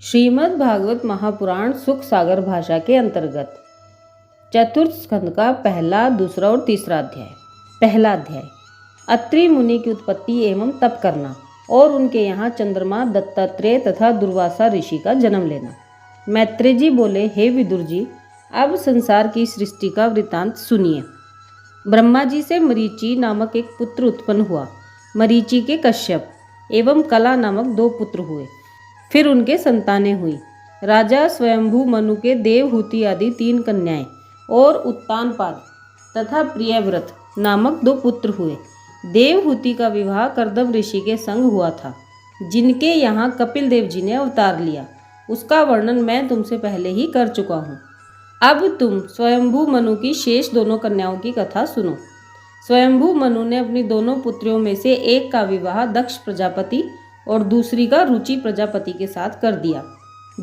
श्रीमद् भागवत महापुराण सुख सागर भाषा के अंतर्गत चतुर्थ स्कंद का पहला, दूसरा और तीसरा अध्याय। पहला अध्याय अत्रि मुनि की उत्पत्ति एवं तप करना और उनके यहाँ चंद्रमा दत्तात्रेय तथा दुर्वासा ऋषि का जन्म लेना। मैत्रेय जी बोले, हे विदुर जी, अब संसार की सृष्टि का वृतांत सुनिए। ब्रह्मा जी से मरीचि नामक एक पुत्र उत्पन्न हुआ। मरीचि के कश्यप एवं कला नामक 2 पुत्र हुए। फिर उनके संतानें हुई। राजा स्वयंभू मनु के देवहूति आदि 3 कन्याएं और उत्तानपाद तथा प्रियव्रत नामक 2 पुत्र हुए। देवहूति का विवाह कर्दम ऋषि के संग हुआ था, जिनके यहाँ कपिल देव जी ने अवतार लिया। उसका वर्णन मैं तुमसे पहले ही कर चुका हूँ। अब तुम स्वयंभू मनु की शेष दोनों कन्याओं की कथा सुनो। स्वयंभू मनु ने अपनी दोनों पुत्रियों में से एक का विवाह दक्ष प्रजापति और दूसरी का रुचि प्रजापति के साथ कर दिया।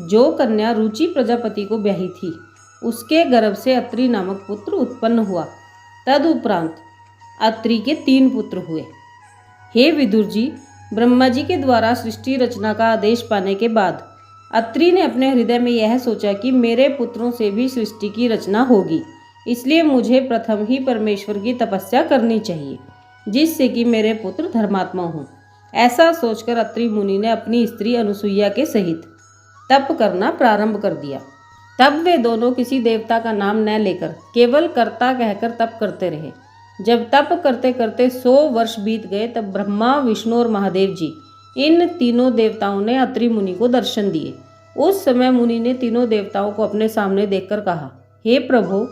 जो कन्या रुचि प्रजापति को ब्याही थी, उसके गर्भ से अत्रि नामक पुत्र उत्पन्न हुआ। तदुपरांत अत्रि के 3 पुत्र हुए। हे विदुर जी, ब्रह्मा जी के द्वारा सृष्टि रचना का आदेश पाने के बाद अत्रि ने अपने हृदय में यह सोचा कि मेरे पुत्रों से भी सृष्टि की रचना होगी, इसलिए मुझे प्रथम ही परमेश्वर की तपस्या करनी चाहिए, जिससे कि मेरे पुत्र धर्मात्मा हों। ऐसा सोचकर अत्रि मुनि ने अपनी स्त्री अनुसुईया के सहित तप करना प्रारंभ कर दिया। तब वे दोनों किसी देवता का नाम न लेकर केवल कर्ता कहकर तप करते रहे। जब तप करते करते 100 वर्ष बीत गए, तब ब्रह्मा, विष्णु और महादेव जी, इन तीनों देवताओं ने अत्रि मुनि को दर्शन दिए। उस समय मुनि ने तीनों देवताओं को अपने सामने देखकर कहा, हे प्रभु,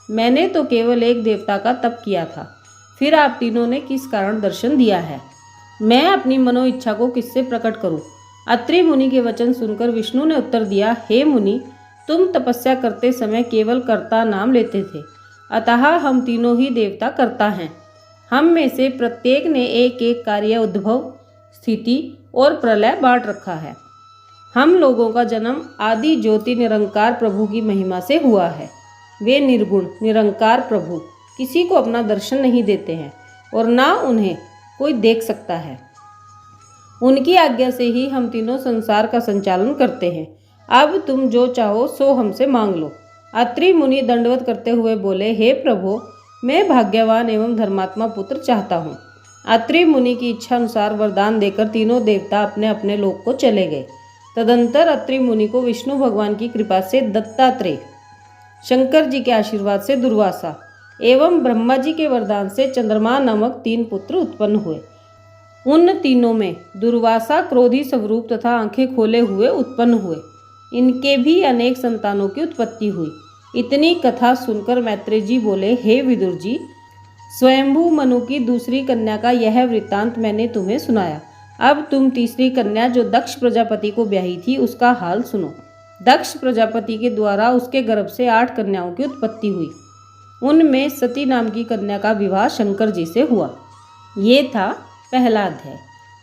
मैंने तो केवल एक देवता का तप किया था, फिर आप तीनों ने किस कारण दर्शन दिया है? मैं अपनी मनो इच्छा को किससे प्रकट करूं? अत्रि मुनि के वचन सुनकर विष्णु ने उत्तर दिया, हे मुनि, तुम तपस्या करते समय केवल कर्ता नाम लेते थे, अतः हम तीनों ही देवता कर्ता हैं। हम में से प्रत्येक ने एक एक कार्य, उद्भव, स्थिति और प्रलय बांट रखा है। हम लोगों का जन्म आदि ज्योति निरंकार प्रभु की महिमा से हुआ है। वे निर्गुण निरंकार प्रभु किसी को अपना दर्शन नहीं देते हैं और ना उन्हें कोई देख सकता है। उनकी आज्ञा से ही हम तीनों संसार का संचालन करते हैं। अब तुम जो चाहो सो हमसे मांग लो। अत्रि मुनि दंडवत करते हुए बोले, हे प्रभु, मैं भाग्यवान एवं धर्मात्मा पुत्र चाहता हूँ। अत्रि मुनि की इच्छा अनुसार वरदान देकर तीनों देवता अपने अपने लोक को चले गए। तदंतर अत्रि मुनि को विष्णु भगवान की कृपा से दत्तात्रेय, शंकर जी के आशीर्वाद से दुर्वासा एवं ब्रह्मा जी के वरदान से चंद्रमा नामक 3 पुत्र उत्पन्न हुए। उन तीनों में दुर्वासा क्रोधी स्वरूप तथा आंखें खोले हुए उत्पन्न हुए। इनके भी अनेक संतानों की उत्पत्ति हुई। इतनी कथा सुनकर मैत्रेय जी बोले, हे विदुर जी, स्वयंभू मनु की दूसरी कन्या का यह वृत्तांत मैंने तुम्हें सुनाया। अब तुम तीसरी कन्या जो दक्ष प्रजापति को ब्याही थी, उसका हाल सुनो। दक्ष प्रजापति के द्वारा उसके गर्भ से 8 कन्याओं की उत्पत्ति हुई। उनमें सती नाम की कन्या का विवाह शंकर जी से हुआ। ये था पहला अध्याय।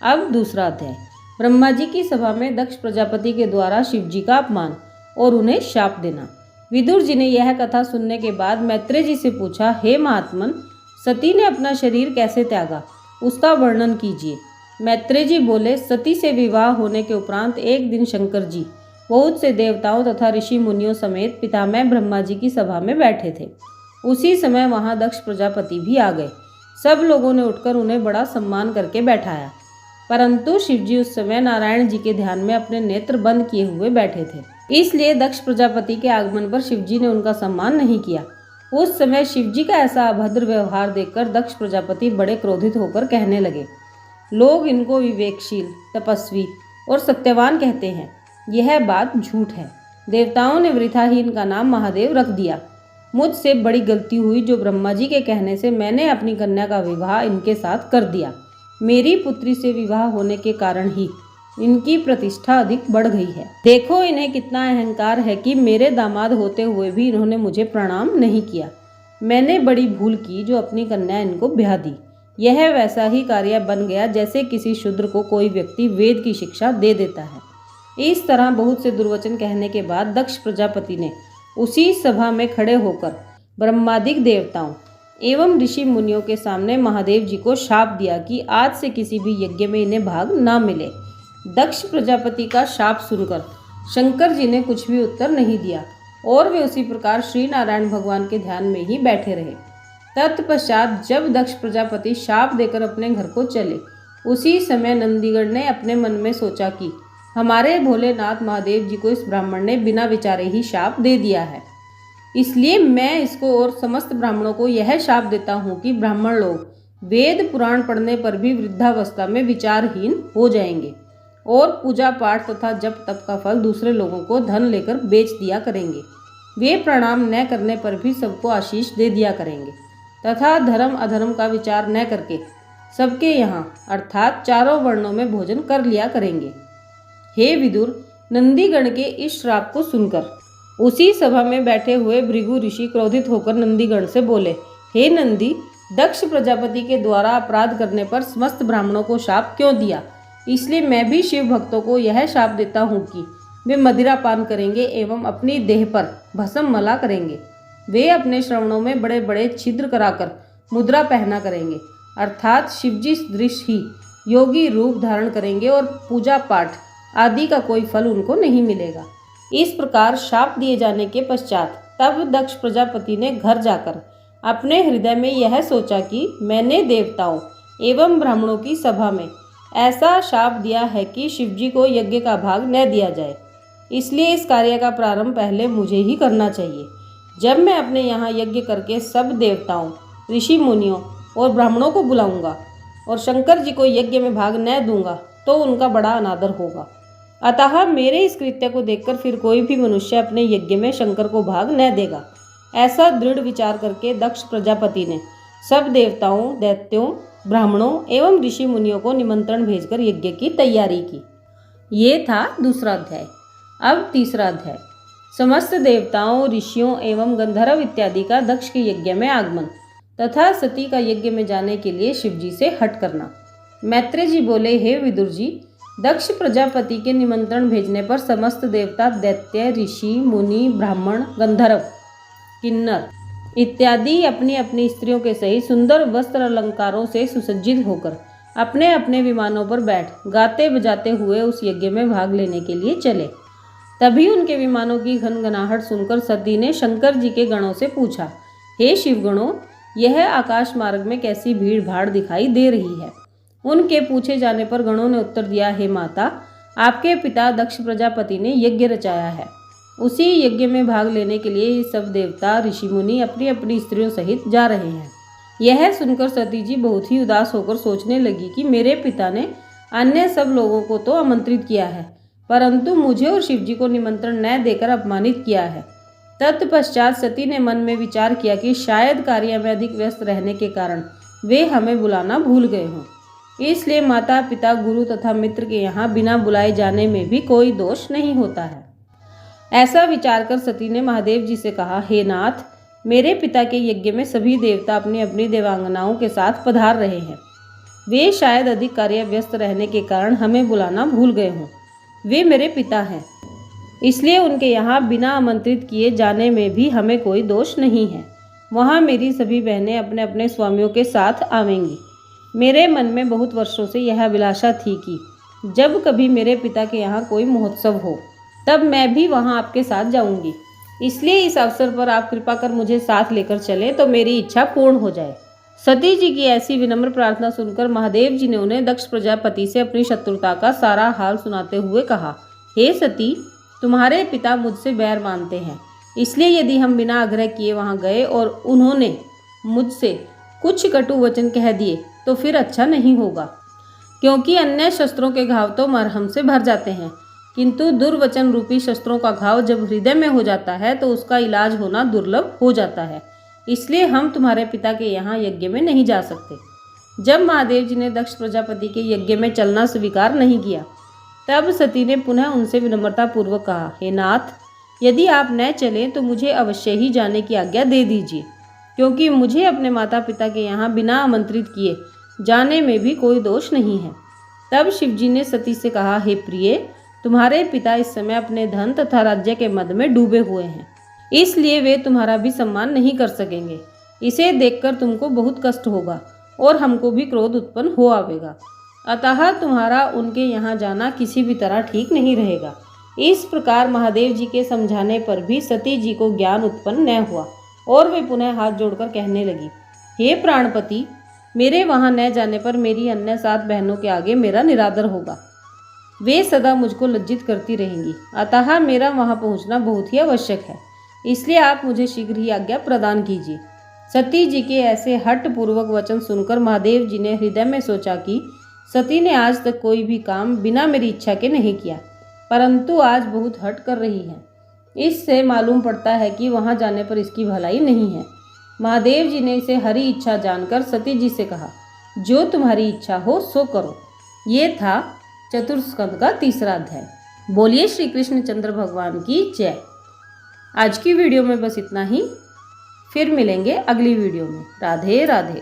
अब दूसरा अध्याय। ब्रह्मा जी की सभा में दक्ष प्रजापति के द्वारा शिव जी का अपमान और उन्हें शाप देना। विदुर जी ने यह कथा सुनने के बाद मैत्रेय जी से पूछा, हे महात्मन, सती ने अपना शरीर कैसे त्यागा, उसका वर्णन कीजिए। मैत्रेय जी बोले, सती से विवाह होने के उपरांत एक दिन शंकर जी बहुत से देवताओं तथा ऋषि मुनियों समेत पितामह ब्रह्मा जी की सभा में बैठे थे। उसी समय वहां दक्ष प्रजापति भी आ गए। सब लोगों ने उठकर उन्हें बड़ा सम्मान करके बैठाया, परंतु शिवजी उस समय नारायण जी के ध्यान में अपने नेत्र बंद किए हुए बैठे थे, इसलिए दक्ष प्रजापति के आगमन पर शिवजी ने उनका सम्मान नहीं किया। उस समय शिवजी का ऐसा अभद्र व्यवहार देखकर दक्ष प्रजापति बड़े क्रोधित होकर कहने लगे, लोग इनको विवेकशील, तपस्वी और सत्यवान कहते हैं, यह बात झूठ है। देवताओं ने वृथा ही इनका नाम महादेव रख दिया। मुझसे बड़ी गलती हुई जो ब्रह्मा जी के कहने से मैंने अपनी कन्या का विवाह इनके साथ कर दिया। मेरी पुत्री से विवाह होने के कारण ही इनकी प्रतिष्ठा अधिक बढ़ गई है। देखो इन्हें कितना अहंकार है कि मेरे दामाद होते हुए भी इन्होंने मुझे प्रणाम नहीं किया। मैंने बड़ी भूल की जो अपनी कन्या इनको ब्याह दी। यह वैसा ही कार्य बन गया जैसे किसी शूद्र को कोई व्यक्ति वेद की शिक्षा दे देता है। इस तरह बहुत से दुर्वचन कहने के बाद दक्ष प्रजापति ने उसी सभा में खड़े होकर ब्रह्मादिक देवताओं एवं ऋषि मुनियों के सामने महादेव जी को शाप दिया कि आज से किसी भी यज्ञ में इन्हें भाग ना मिले। दक्ष प्रजापति का शाप सुनकर शंकर जी ने कुछ भी उत्तर नहीं दिया और वे उसी प्रकार श्री नारायण भगवान के ध्यान में ही बैठे रहे। तत्पश्चात जब दक्ष प्रजापति शाप देकर अपने घर को चले, उसी समय नंदीगण ने अपने मन में सोचा कि हमारे भोलेनाथ महादेव जी को इस ब्राह्मण ने बिना विचारे ही शाप दे दिया है, इसलिए मैं इसको और समस्त ब्राह्मणों को यह शाप देता हूँ कि ब्राह्मण लोग वेद पुराण पढ़ने पर भी वृद्धावस्था में विचारहीन हो जाएंगे और पूजा पाठ तथा जप तप का फल दूसरे लोगों को धन लेकर बेच दिया करेंगे। वे प्रणाम न करने पर भी सबको आशीष दे दिया करेंगे तथा धर्म अधर्म का विचार न करके सबके यहाँ अर्थात चारों वर्णों में भोजन कर लिया करेंगे। हे विदुर, नंदीगण के इस श्राप को सुनकर उसी सभा में बैठे हुए भृगु ऋषि क्रोधित होकर नंदीगण से बोले, हे नंदी, दक्ष प्रजापति के द्वारा अपराध करने पर समस्त ब्राह्मणों को शाप क्यों दिया? इसलिए मैं भी शिव भक्तों को यह शाप देता हूँ कि वे मदिरा पान करेंगे एवं अपनी देह पर भस्म मला करेंगे। वे अपने श्रवणों में बड़े बड़े छिद्र कराकर मुद्रा पहना करेंगे, अर्थात शिवजी सदृश ही योगी रूप धारण करेंगे और पूजा पाठ आदि का कोई फल उनको नहीं मिलेगा। इस प्रकार शाप दिए जाने के पश्चात तब दक्ष प्रजापति ने घर जाकर अपने हृदय में यह सोचा कि मैंने देवताओं एवं ब्राह्मणों की सभा में ऐसा शाप दिया है कि शिवजी को यज्ञ का भाग न दिया जाए, इसलिए इस कार्य का प्रारंभ पहले मुझे ही करना चाहिए। जब मैं अपने यहाँ यज्ञ करके सब देवताओं, ऋषि मुनियों और ब्राह्मणों को बुलाऊंगा और शंकर जी को यज्ञ में भाग न दूंगा तो उनका बड़ा अनादर होगा। अतः मेरे इस कृत्य को देखकर फिर कोई भी मनुष्य अपने यज्ञ में शंकर को भाग न देगा। ऐसा दृढ़ विचार करके दक्ष प्रजापति ने सब देवताओं, दैत्यों, ब्राह्मणों एवं ऋषि मुनियों को निमंत्रण भेजकर यज्ञ की तैयारी की। ये था दूसरा अध्याय। अब तीसरा अध्याय। समस्त देवताओं, ऋषियों एवं गंधर्व इत्यादि का दक्ष के यज्ञ में आगमन तथा सती का यज्ञ में जाने के लिए शिवजी से हट करना। मैत्रेय जी बोले, हे विदुर जी, दक्ष प्रजापति के निमंत्रण भेजने पर समस्त देवता, दैत्य, ऋषि, मुनि, ब्राह्मण, गंधर्व, किन्नर इत्यादि अपनी अपनी स्त्रियों के सहित सुंदर वस्त्र अलंकारों से सुसज्जित होकर अपने अपने विमानों पर बैठ गाते बजाते हुए उस यज्ञ में भाग लेने के लिए चले। तभी उनके विमानों की घनघनाहट सुनकर सती ने शंकर जी के गणों से पूछा, हे शिवगणों, यह आकाश मार्ग में कैसी भीड़ भाड़ दिखाई दे रही है? उनके पूछे जाने पर गणों ने उत्तर दिया, हे माता, आपके पिता दक्ष प्रजापति ने यज्ञ रचाया है। उसी यज्ञ में भाग लेने के लिए सब देवता, ऋषि मुनि अपनी अपनी स्त्रियों सहित जा रहे हैं। यह सुनकर सती जी बहुत ही उदास होकर सोचने लगी कि मेरे पिता ने अन्य सब लोगों को तो आमंत्रित किया है, परंतु मुझे और शिवजी को निमंत्रण न देकर अपमानित किया है। तत्पश्चात सती ने मन में विचार किया कि शायद कार्य में अधिक व्यस्त रहने के कारण वे हमें बुलाना भूल गए हों, इसलिए माता पिता, गुरु तथा मित्र के यहाँ बिना बुलाए जाने में भी कोई दोष नहीं होता है। ऐसा विचार कर सती ने महादेव जी से कहा, हे नाथ, मेरे पिता के यज्ञ में सभी देवता अपनी अपनी देवांगनाओं के साथ पधार रहे हैं। वे शायद अधिक कार्य व्यस्त रहने के कारण हमें बुलाना भूल गए हों। वे मेरे पिता हैं, इसलिए उनके यहाँ बिना आमंत्रित किए जाने में भी हमें कोई दोष नहीं है। वहाँ मेरी सभी बहनें अपने अपने स्वामियों के साथ आवेंगी। मेरे मन में बहुत वर्षों से यह अभिलाषा थी कि जब कभी मेरे पिता के यहाँ कोई महोत्सव हो तब मैं भी वहाँ आपके साथ जाऊंगी, इसलिए इस अवसर पर आप कृपा कर मुझे साथ लेकर चलें तो मेरी इच्छा पूर्ण हो जाए। सती जी की ऐसी विनम्र प्रार्थना सुनकर महादेव जी ने उन्हें दक्ष प्रजापति से अपनी शत्रुता का सारा हाल सुनाते हुए कहा, हे सती, तुम्हारे पिता मुझसे बैर मानते हैं, इसलिए यदि हम बिना आग्रह किए वहाँ गए और उन्होंने मुझसे कुछ कटु वचन कह दिए तो फिर अच्छा नहीं होगा, क्योंकि अन्य शस्त्रों के घाव तो मरहम से भर जाते हैं, किंतु दुर्वचन रूपी शस्त्रों का घाव जब हृदय में हो जाता है तो उसका इलाज होना दुर्लभ हो जाता है। इसलिए हम तुम्हारे पिता के यहाँ यज्ञ में नहीं जा सकते। जब महादेव जी ने दक्ष प्रजापति के यज्ञ में चलना स्वीकार नहीं किया, तब सती ने पुनः उनसे विनम्रतापूर्वक कहा, हे नाथ, यदि आप न चलें तो मुझे अवश्य ही जाने की आज्ञा दे दीजिए, क्योंकि मुझे अपने माता पिता के यहाँ बिना आमंत्रित किए जाने में भी कोई दोष नहीं है। तब शिवजी ने सती से कहा, हे प्रिय, तुम्हारे पिता इस समय अपने धन तथा राज्य के मद में डूबे हुए हैं, इसलिए वे तुम्हारा भी सम्मान नहीं कर सकेंगे। इसे देखकर तुमको बहुत कष्ट होगा और हमको भी क्रोध उत्पन्न हो आवेगा। अतः तुम्हारा उनके यहाँ जाना किसी भी तरह ठीक नहीं रहेगा। इस प्रकार महादेव जी के समझाने पर भी सती जी को ज्ञान उत्पन्न न हुआ और वे पुनः हाथ जोड़कर कहने लगी, हे प्राणपति, मेरे वहाँ न जाने पर मेरी अन्य 7 बहनों के आगे मेरा निरादर होगा। वे सदा मुझको लज्जित करती रहेंगी, अतः मेरा वहाँ पहुँचना बहुत ही आवश्यक है। इसलिए आप मुझे शीघ्र ही आज्ञा प्रदान कीजिए। सती जी के ऐसे हठ पूर्वक वचन सुनकर महादेव जी ने हृदय में सोचा कि सती ने आज तक कोई भी काम बिना मेरी इच्छा के नहीं किया, परंतु आज बहुत हठ कर रही है। इससे मालूम पड़ता है कि वहां जाने पर इसकी भलाई नहीं है। महादेव जी ने इसे हरी इच्छा जानकर सती जी से कहा, जो तुम्हारी इच्छा हो सो करो। ये था चतुर्थ स्कंद का 3रा अध्याय। बोलिए श्री कृष्ण चंद्र भगवान की जय। आज की वीडियो में बस इतना ही। फिर मिलेंगे अगली वीडियो में। राधे राधे।